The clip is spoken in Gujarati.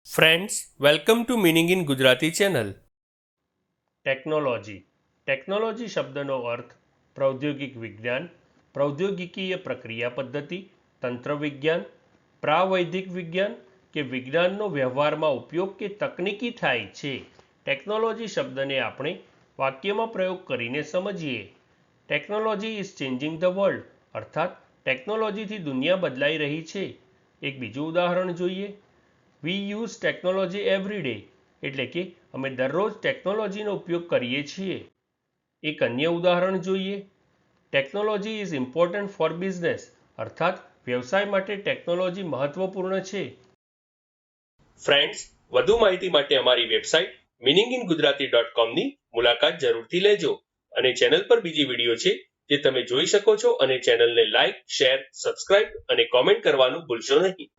Friends, welcome to meaning in Gujarati channel. Technology શબ્દનો અર્થ પ્રૌદ્યોગિક વિજ્ઞાન, પ્રૌદ્યોગિકીય પ્રક્રિયા પદ્ધતિ, તંત્ર વિજ્ઞાન, પ્રાવૈધિક વિજ્ઞાન કે વિજ્ઞાનનો વ્યવહારમાં ઉપયોગ કે તકનીકી થાય છે. ટેકનોલોજી શબ્દને આપણે વાક્યમાં પ્રયોગ કરીને સમજીએ. Technology is changing the world, અર્થાત ટેકનોલોજીથી દુનિયા બદલાઈ રહી છે. એક બીજું ઉદાહરણ જોઈએ. વી યુઝ ટેકનોલોજી એવરી ડે, એટલે કે અમે દરરોજ ટેકનોલોજીનો ઉપયોગ કરીએ છીએ. એક અન્ય ઉદાહરણ જોઈએ. Technology is important for business, અર્થાત વ્યવસાય માટે ટેકનોલોજી મહત્વપૂર્ણ છે. ફ્રેન્ડ્સ, વધુ માહિતી માટે અમારી વેબસાઇટ meaninginggujarati.com ની મુલાકાત જરૂરથી લેજો. અને ચેનલ પર બીજી વિડીયો છે જે તમે જોઈ શકો છો, અને ચેનલને લાઇક, શેર, સબસ્ક્રાઇબ અને કોમેન્ટ કરવાનું ભૂલશો નહીં.